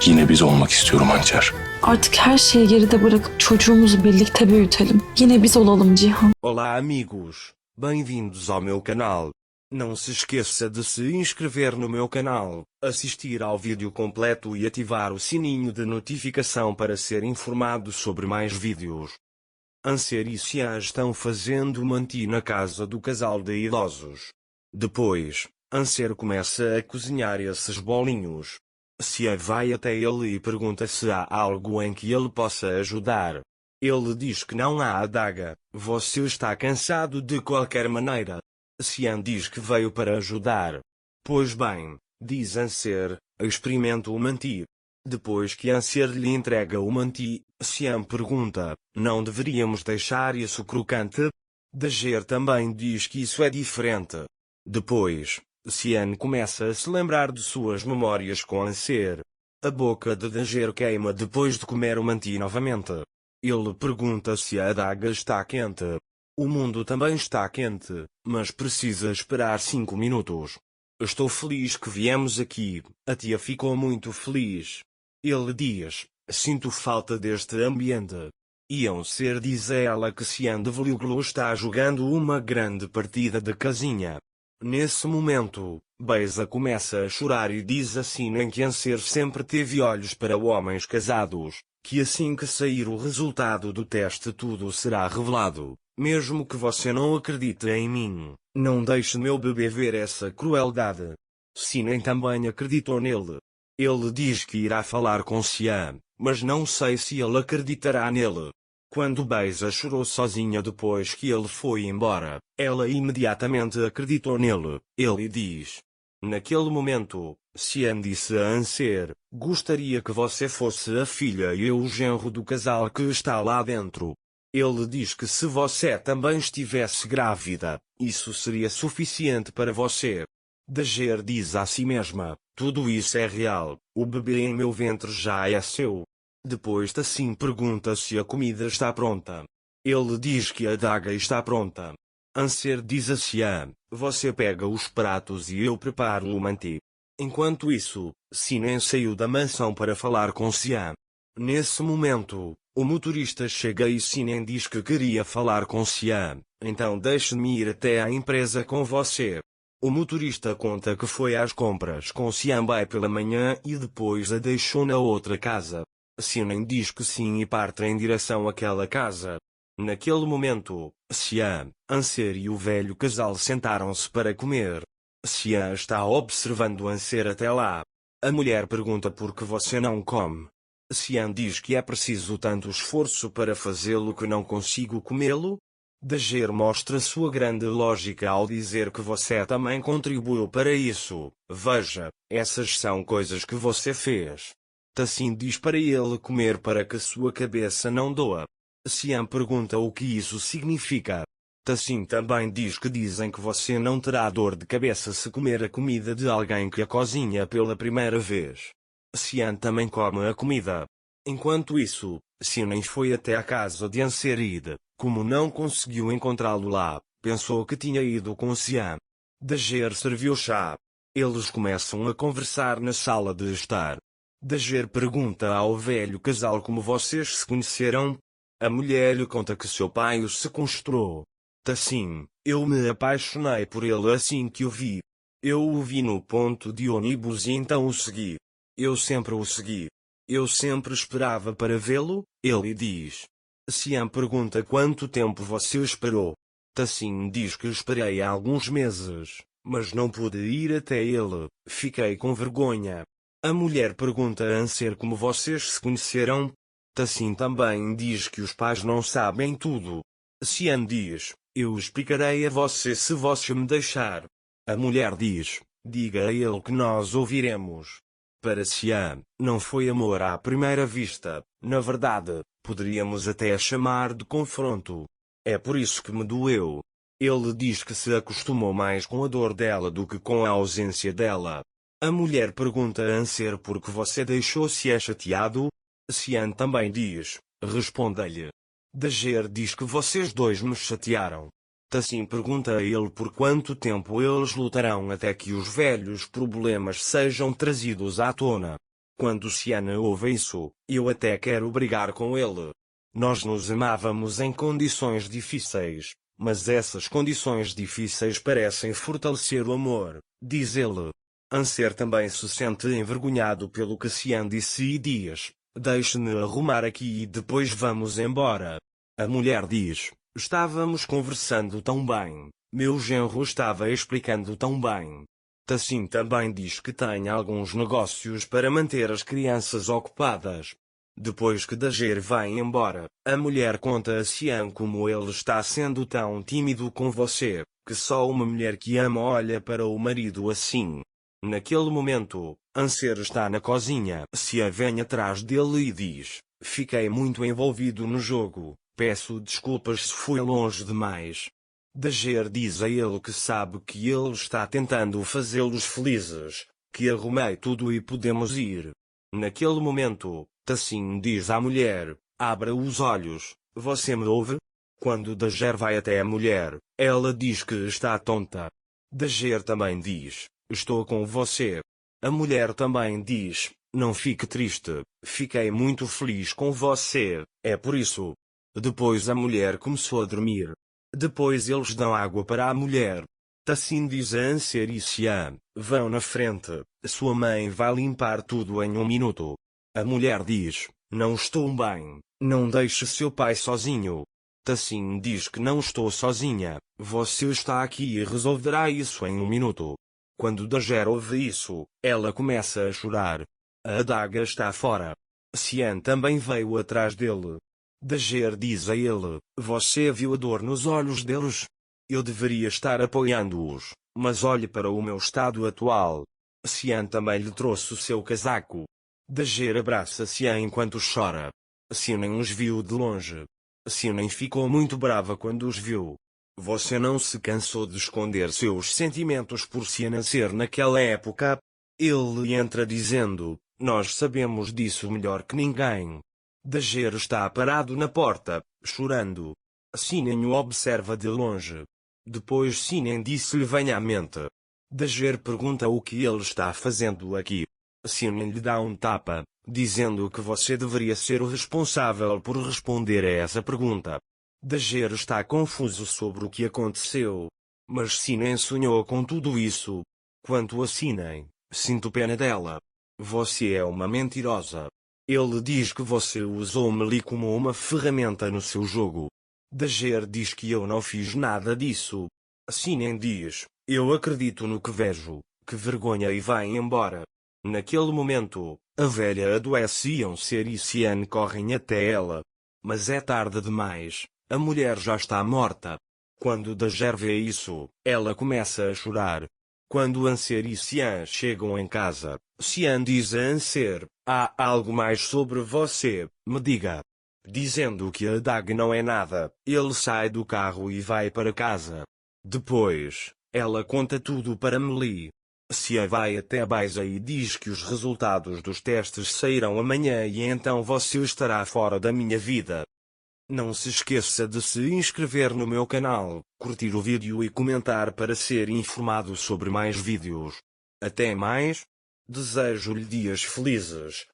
Yine biz olmak istiyorum Hançer. Artık her şeyi geride bırakıp çocuğumuzu birlikte büyütelim. Yine biz olalım Cihan. Olá amigos, bem-vindos ao meu canal. Não se esqueça de se inscrever no meu canal, assistir ao vídeo completo e ativar o sininho de notificação para ser informado sobre mais vídeos. Anser e Cian estão fazendo manti na casa do casal de idosos. Depois, Anser começa a cozinhar esses bolinhos. Cian vai até ele e pergunta se há algo em que ele possa ajudar. Ele diz que não há adaga, você está cansado de qualquer maneira. Cian diz que veio para ajudar. Pois bem, diz Anser, experimenta o manti. Depois que Anser lhe entrega o manti, Cian pergunta, não deveríamos deixar isso crocante? Dager também diz que isso é diferente. Depois, Cian começa a se lembrar de suas memórias com Anser. A boca de Dager queima depois de comer o manti novamente. Ele pergunta se a adaga está quente. O mundo também está quente, mas precisa esperar 5 minutos. Estou feliz que viemos aqui, a tia ficou muito feliz. Ele diz, sinto falta deste ambiente. Anser diz a ela que Cian de Vluglo está jogando uma grande partida de casinha. Nesse momento, Beisa começa a chorar e diz assim em que Anser sempre teve olhos para homens casados, que assim que sair o resultado do teste tudo será revelado. Mesmo que você não acredite em mim, não deixe meu bebê ver essa crueldade. Sinem também acreditou nele. Ele diz que irá falar com Cian, mas não sei se ele acreditará nele. Quando Beisa chorou sozinha depois que ele foi embora, ela imediatamente acreditou nele. Ele diz. Naquele momento, Cian disse a Anser, gostaria que você fosse a filha e eu o genro do casal que está lá dentro. Ele diz que se você também estivesse grávida, isso seria suficiente para você. Dager diz a si mesma, tudo isso é real, o bebê em meu ventre já é seu. Depois Tassim pergunta se a comida está pronta. Ele diz que a adaga está pronta. Anser diz a Cian, você pega os pratos e eu preparo o manti. Enquanto isso, Sinem saiu da mansão para falar com Cian. Nesse momento, o motorista chega e Sinem diz que queria falar com Cian, então deixe-me ir até a empresa com você. O motorista conta que foi às compras com Cian Bai pela manhã e depois a deixou na outra casa. Sinem diz que sim e parte em direção àquela casa. Naquele momento, Cian, Anser e o velho casal sentaram-se para comer. Cian está observando Anser até lá. A mulher pergunta por que você não come. Cian diz que é preciso tanto esforço para fazê-lo que não consigo comê-lo. Dager mostra sua grande lógica ao dizer que você também contribuiu para isso. Veja, essas são coisas que você fez. Tassim diz para ele comer para que sua cabeça não doa. Cian pergunta o que isso significa. Tassim também diz que dizem que você não terá dor de cabeça se comer a comida de alguém que a cozinha pela primeira vez. Cian também come a comida. Enquanto isso, Sinem foi até a casa de Anser e, como não conseguiu encontrá-lo lá, pensou que tinha ido com Cian. Dager serviu chá. Eles começam a conversar na sala de estar. Dager pergunta ao velho casal como vocês se conheceram. A mulher lhe conta que seu pai os sequestrou. Tassim, eu me apaixonei por ele assim que o vi. Eu o vi no ponto de ônibus e então o segui. Eu sempre o segui. Eu sempre esperava para vê-lo, ele diz. Cian pergunta quanto tempo você esperou. Tassim diz que esperei há alguns meses, mas não pude ir até ele, fiquei com vergonha. A mulher pergunta a Anser como vocês se conheceram. Tassim também diz que os pais não sabem tudo. Cian diz, eu explicarei a você se você me deixar. A mulher diz, diga a ele que nós ouviremos. Para Cian, não foi amor à primeira vista, na verdade, poderíamos até chamar de confronto. É por isso que me doeu. Ele diz que se acostumou mais com a dor dela do que com a ausência dela. A mulher pergunta a Anser por que você deixou-se chateado. Cian também diz, responda-lhe. Dager diz que vocês dois me chatearam. Tassim pergunta a ele por quanto tempo eles lutarão até que os velhos problemas sejam trazidos à tona. Quando Cian ouve isso, eu até quero brigar com ele. Nós nos amávamos em condições difíceis, mas essas condições difíceis parecem fortalecer o amor, diz ele. Anser também se sente envergonhado pelo que Cian disse e diz: deixe-me arrumar aqui e depois vamos embora. A mulher diz: estávamos conversando tão bem, meu genro estava explicando tão bem. Tassin também diz que tem alguns negócios para manter as crianças ocupadas. Depois que Dager vai embora, a mulher conta a Cian como ele está sendo tão tímido com você, que só uma mulher que ama olha para o marido assim. Naquele momento, Anser está na cozinha. Cian vem atrás dele e diz: fiquei muito envolvido no jogo, peço desculpas se fui longe demais. Dager diz a ele que sabe que ele está tentando fazê-los felizes, que arrumei tudo e podemos ir. Naquele momento, Tassin diz à mulher: abra os olhos, você me ouve? Quando Dager vai até a mulher, ela diz que está tonta. Dager também diz: estou com você. A mulher também diz: não fique triste, fiquei muito feliz com você, é por isso. Depois a mulher começou a dormir. Depois eles dão água para a mulher. Tassin diz a Anser e Cian: vão na frente, sua mãe vai limpar tudo em 1 minuto. A mulher diz: não estou bem, não deixe seu pai sozinho. Tassin diz que não estou sozinha, você está aqui e resolverá isso em 1 minuto. Quando Dager ouve isso, ela começa a chorar. A adaga está fora. Cian também veio atrás dele. Dager diz a ele: você viu a dor nos olhos deles? Eu deveria estar apoiando-os, mas olhe para o meu estado atual. Cian também lhe trouxe o seu casaco. Dager abraça Cian enquanto chora. Cian os viu de longe. Cian ficou muito brava quando os viu. Você não se cansou de esconder seus sentimentos por Cian nascer naquela época? Ele entra dizendo: nós sabemos disso melhor que ninguém. Dager está parado na porta, chorando. Cian o observa de longe. Depois Cian disse-lhe: venha à mente. Dager pergunta o que ele está fazendo aqui. Cian lhe dá um tapa, dizendo que você deveria ser o responsável por responder a essa pergunta. Dager está confuso sobre o que aconteceu. Mas Cian sonhou com tudo isso. Quanto a Cian, sinto pena dela. Você é uma mentirosa. Ele diz que você usou Melee como uma ferramenta no seu jogo. Dager diz que eu não fiz nada disso. Cian diz: eu acredito no que vejo, que vergonha, e vai embora. Naquele momento, a velha adoece e Anser e Cian correm até ela. Mas é tarde demais, a mulher já está morta. Quando Dager vê isso, ela começa a chorar. Quando Anser e Cian chegam em casa, Cian diz a Anser: há algo mais sobre você, me diga. Dizendo que a Dag não é nada, ele sai do carro e vai para casa. Depois, ela conta tudo para Melee. Cian vai até Baisa e diz que os resultados dos testes sairão amanhã e então você estará fora da minha vida. Não se esqueça de se inscrever no meu canal, curtir o vídeo e comentar para ser informado sobre mais vídeos. Até mais. Desejo-lhe dias felizes.